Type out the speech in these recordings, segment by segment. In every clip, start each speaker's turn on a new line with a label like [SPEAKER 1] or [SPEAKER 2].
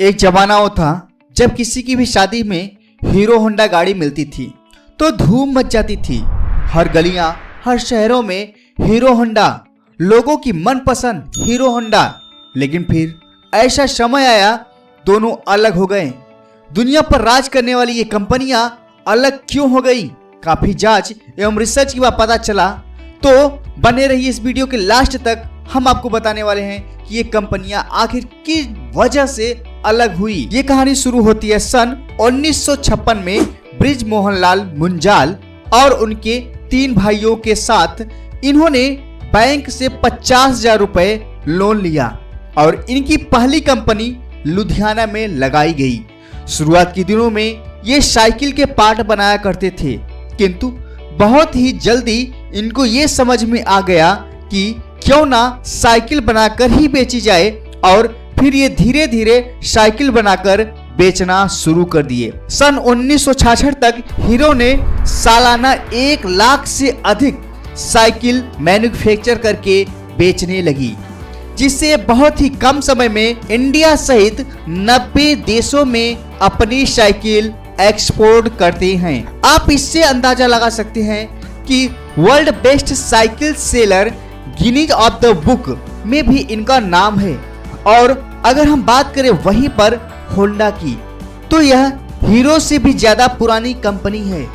[SPEAKER 1] एक जमाना वो था जब किसी की भी शादी में हीरो होंडा गाड़ी मिलती थी तो धूम मच जाती थी। हर गलियां, हर शहरों में हीरो होंडा, लोगों की मनपसंद हीरो होंडा। लेकिन फिर ऐसा समय आया, दोनों अलग हो गए। दुनिया पर राज करने वाली ये कंपनियां अलग क्यों हो गई? काफी जांच एवं रिसर्च के बाद पता चला। तो बने रहिए इस वीडियो के लास्ट तक, हम आपको बताने वाले हैं कि ये कंपनियां आखिर किस वजह से अलग हुई। ये कहानी शुरू होती है सन 1956 में ब्रिज मोहनलाल मुंजाल और उनके 3 भाइयों के साथ। इन्होंने बैंक से 50,000 रुपए लोन लिया और इनकी पहली कंपनी लुधियाना में लगाई गई। शुरुआत के दिनों में ये साइकिल के पार्ट बनाया करते थे, किंतु बहुत ही जल्दी इनको ये समझ में आ गया कि क्यों ना साइकिल बनाकर ही बेची जाए, और फिर ये धीरे धीरे साइकिल बनाकर बेचना शुरू कर दिए। सन 1966 तक हीरो ने सालाना 1 लाख से अधिक साइकिल मैन्युफैक्चर करके बेचने लगी, जिससे बहुत ही कम समय में इंडिया सहित 90 देशों में अपनी साइकिल एक्सपोर्ट करते हैं। आप इससे अंदाजा लगा सकते हैं कि world best cycle seller Guinness of the book में भी इनका नाम है। और अगर हम बात करें वहीं पर होंडा की, तो यह हीरो से भी ज्यादा पुरानी कंपनी है।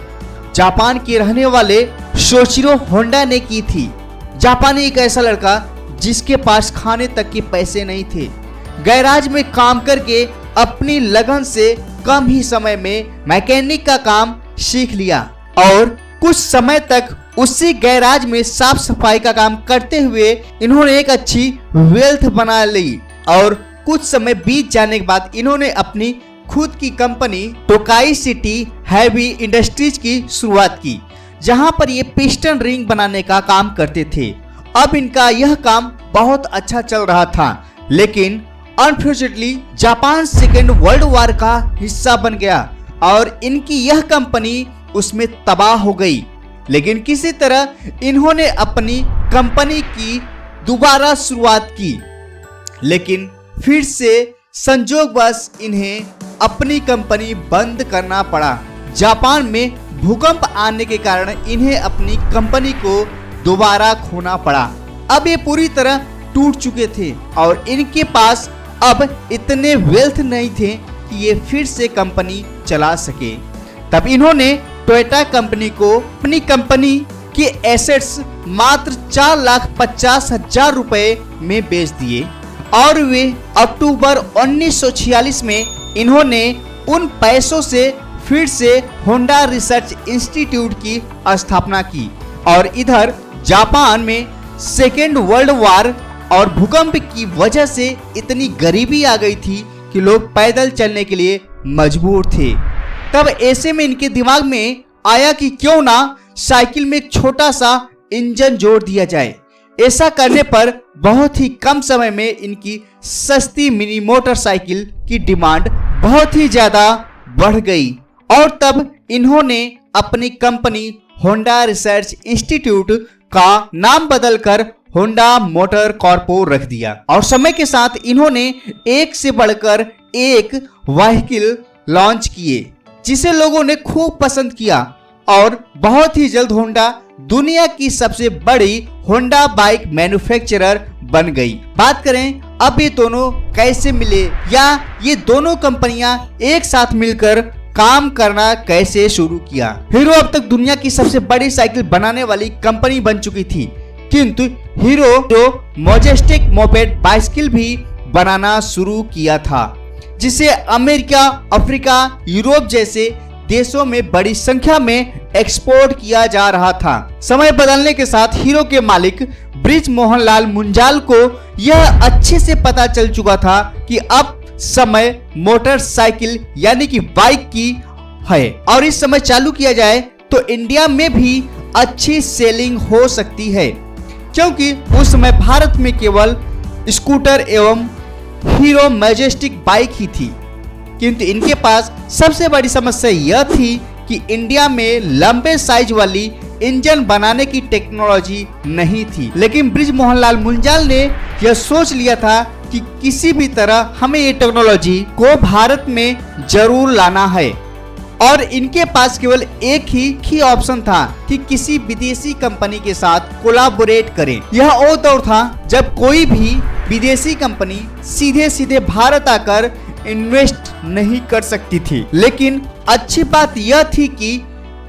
[SPEAKER 1] जापान के रहने वाले शोशिरो होंडा ने की थी। जापानी एक ऐसा लड़का जिसके पास खाने तक के पैसे नहीं थे, गैराज में काम करके अपनी लगन से कम ही समय में मैकेनिक का काम सीख लिया और कुछ समय तक उसी गैराज में साफ सफाई का काम करते हुए इन्होंने एक अच्छी वेल्थ बना ली। और कुछ समय बीत जाने के बाद इन्होंने अपनी खुद की company Tokai city heavy industries की शुरुआत की, जहां पर ये पिस्टन रिंग बनाने का काम करते थे। अब इनका यह काम बहुत अच्छा चल रहा था, लेकिन unfortunately Japan second world war का हिस्सा बन गया और इनकी यह कंपनी उसमें तबाह हो गई। लेकिन किसी तरह इन्होंने अपनी कंपनी की दोबारा शुरुआत की, लेकिन फिर से संजोगवश इन्हें अपनी कंपनी बंद करना पड़ा। जापान में भूकंप आने के कारण इन्हें अपनी कंपनी को दोबारा खोना पड़ा। अब ये पूरी तरह टूट चुके थे और इनके पास अब इतने वेल्थ नहीं थे कि ये फिर से कंपनी चला सके। तब इन्होंने टोयोटा कंपनी को अपनी कंपनी के एसेट्स मात्र 4,50,000 रुपए में बेच दिए और वे अक्टूबर 1946 में इन्होंने उन पैसों से फिर से होंडा रिसर्च इंस्टीट्यूट की स्थापना की। और इधर जापान में सेकेंड वर्ल्ड वॉर और भूकंप की वजह से इतनी गरीबी आ गई थी कि लोग पैदल चलने के लिए मजबूर थे। तब ऐसे में इनके दिमाग में आया कि क्यों ना साइकिल में एक छोटा सा इंजन जोड़ दिया जाए। ऐसा करने पर बहुत ही कम समय में इनकी सस्ती मिनी मोटरसाइकिल की डिमांड बहुत ही ज्यादा बढ़ गई और तब इन्होंने अपनी कंपनी होंडा रिसर्च इंस्टीट्यूट का नाम बदलकर होंडा मोटर कॉर्पो रख दिया। और समय के साथ इन्होंने एक से बढ़कर एक व्हीकल लॉन्च किए, जिसे लोगों ने खूब पसंद किया और बहुत ही जल्द होंडा दुनिया की सबसे बड़ी होंडा बाइक मैन्युफैक्चरर बन गई। बात करें अब ये दोनों कैसे मिले या ये दोनों कंपनियां एक साथ मिलकर काम करना कैसे शुरू किया। हीरो अब तक दुनिया की सबसे बड़ी साइकिल बनाने वाली कंपनी बन चुकी थी, किंतु हीरो जो मजेस्टिक मोपेड बाइसिकल भी बनाना शुरू किया था, जिसे अमेरिका, अफ्रीका, यूरोप जैसे देशों में बड़ी संख्या में एक्सपोर्ट किया जा रहा था। समय बदलने के साथ हीरो के मालिक ब्रिज मोहनलाल मुंजाल को यह अच्छे से पता चल चुका था कि अब समय मोटरसाइकिल यानी कि बाइक की है और इस समय चालू किया जाए तो इंडिया में भी अच्छी सेलिंग हो सकती है, क्योंकि उस समय भारत में केवल स्कूटर एवं हीरो मैजेस्टिक बाइक ही थी। किंतु इनके पास सबसे बड़ी समस्या यह थी कि इंडिया में लंबे साइज वाली इंजन बनाने की टेक्नोलॉजी नहीं थी। लेकिन ब्रिज मोहनलाल मुंजाल ने यह सोच लिया था कि किसी भी तरह हमें ये टेक्नोलॉजी को भारत में जरूर लाना है और इनके पास केवल एक ही ऑप्शन था कि किसी विदेशी कंपनी के साथ कोलैबोरेट करें। यह वो दौर था जब कोई भी विदेशी कंपनी सीधे सीधे भारत आकर इन्वेस्ट नहीं कर सकती थी, लेकिन अच्छी बात यह थी कि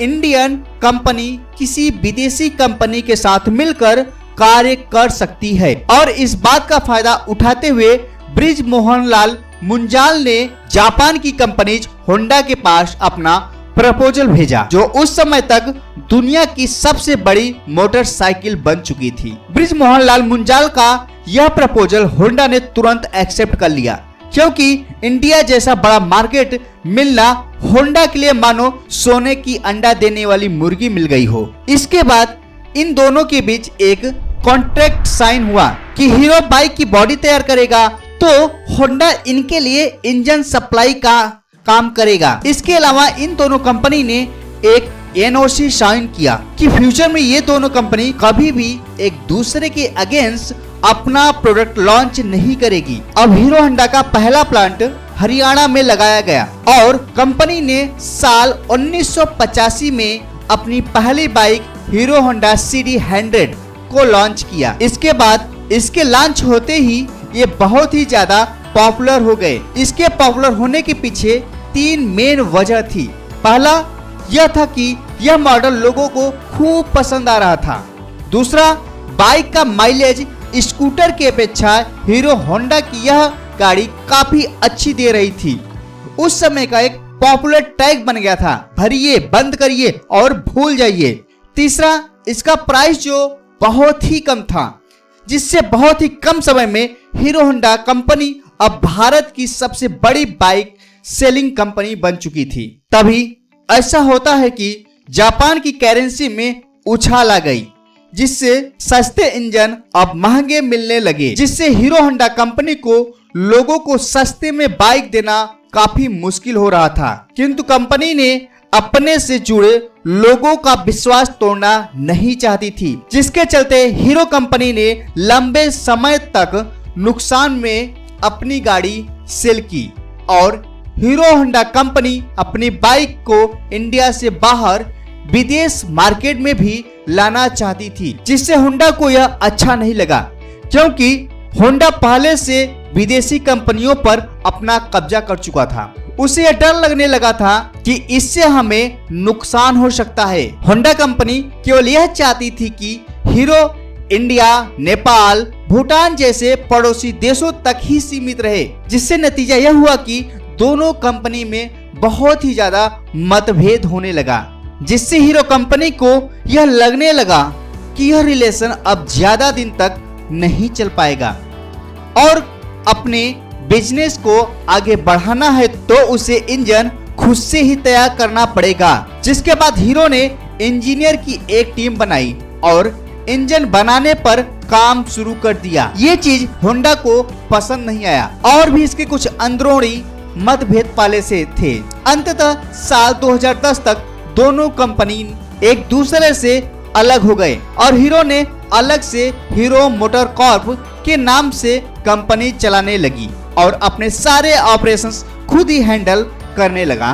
[SPEAKER 1] इंडियन कंपनी किसी विदेशी कंपनी के साथ मिलकर कार्य कर सकती है और इस बात का फायदा उठाते हुए ब्रिज मोहन लाल मुंजाल ने जापान की कंपनीज होंडा के पास अपना प्रपोजल भेजा, जो उस समय तक दुनिया की सबसे बड़ी मोटरसाइकिल बन चुकी थी। ब्रिज मोहन लाल मुंजाल का यह प्रपोजल होंडा ने तुरंत एक्सेप्ट कर लिया, क्योंकि इंडिया जैसा बड़ा मार्केट मिलना होंडा के लिए मानो सोने की अंडा देने वाली मुर्गी मिल गई हो। इसके बाद इन दोनों के बीच एक कॉन्ट्रैक्ट साइन हुआ कि हीरो बाइक की बॉडी तैयार करेगा तो होंडा इनके लिए इंजन सप्लाई का काम करेगा। इसके अलावा इन दोनों कंपनी ने एक एनओसी साइन किया कि फ्यूचर में ये दोनों कंपनी कभी भी एक दूसरे के अगेंस्ट अपना प्रोडक्ट लॉन्च नहीं करेगी। अब हीरो होंडा का पहला प्लांट हरियाणा में लगाया गया और कंपनी ने साल 1985 में अपनी पहली बाइक हीरो होंडा CD100 को लॉन्च किया। इसके बाद इसके लॉन्च होते ही ये बहुत ही ज्यादा पॉपुलर हो गए। इसके पॉपुलर होने के पीछे 3 मेन वजह थी। पहला यह था कि यह मॉडल लोगों को खूब पसंद आ रहा था। दूसरा, बाइक का माइलेज स्कूटर की अपेक्षा हीरो होंडा की यह गाड़ी काफी अच्छी दे रही थी। उस समय का एक पॉपुलर टैग बन गया था, भरिए, बंद करिए और भूल जाइए। तीसरा, इसका प्राइस जो बहुत ही कम था, जिससे बहुत ही कम समय में हीरो होंडा कंपनी अब भारत की सबसे बड़ी बाइक सेलिंग कंपनी बन चुकी थी। तभी ऐसा होता है कि जापान की करेंसी में उछाल आ गई, जिससे सस्ते इंजन अब महंगे मिलने लगे, जिससे हीरो होंडा कंपनी को लोगों को सस्ते में बाइक देना काफी मुश्किल हो रहा था। किंतु कंपनी ने अपने से जुड़े लोगों का विश्वास तोड़ना नहीं चाहती थी, जिसके चलते हीरो कंपनी ने लंबे समय तक नुकसान में अपनी गाड़ी सेल की और हीरो होंडा कंपनी अपनी बाइक को इंडिया से बाहर विदेश मार्केट में भी लाना चाहती थी, जिससे होंडा को यह अच्छा नहीं लगा, क्योंकि होंडा पहले से विदेशी कंपनियों पर अपना कब्जा कर चुका था। उसे यह डर लगने लगा था कि इससे हमें नुकसान हो सकता है। होंडा कंपनी केवल यह चाहती थी कि हीरो इंडिया, नेपाल, भूटान जैसे पड़ोसी देशों तक ही सीमित रहे, जिससे नतीजा यह हुआ कि दोनों कंपनी में बहुत ही ज्यादा मतभेद होने लगा, जिससे हीरो कंपनी को यह लगने लगा कि यह रिलेशन अब ज्यादा दिन तक नहीं चल पाएगा और अपने बिजनेस को आगे बढ़ाना है तो उसे इंजन खुद से ही तैयार करना पड़ेगा। जिसके बाद हीरो ने इंजीनियर की एक टीम बनाई और इंजन बनाने पर काम शुरू कर दिया। ये चीज होंडा को पसंद नहीं आया और भी इसके कुछ अंदरूनी मतभेद पहले से थे। अंततः साल 2010 तक दोनों कंपनी एक दूसरे से अलग हो गए और हीरो ने अलग से हीरो मोटर कॉर्प के नाम से कंपनी चलाने लगी और अपने सारे ऑपरेशंस खुद ही हैंडल करने लगा।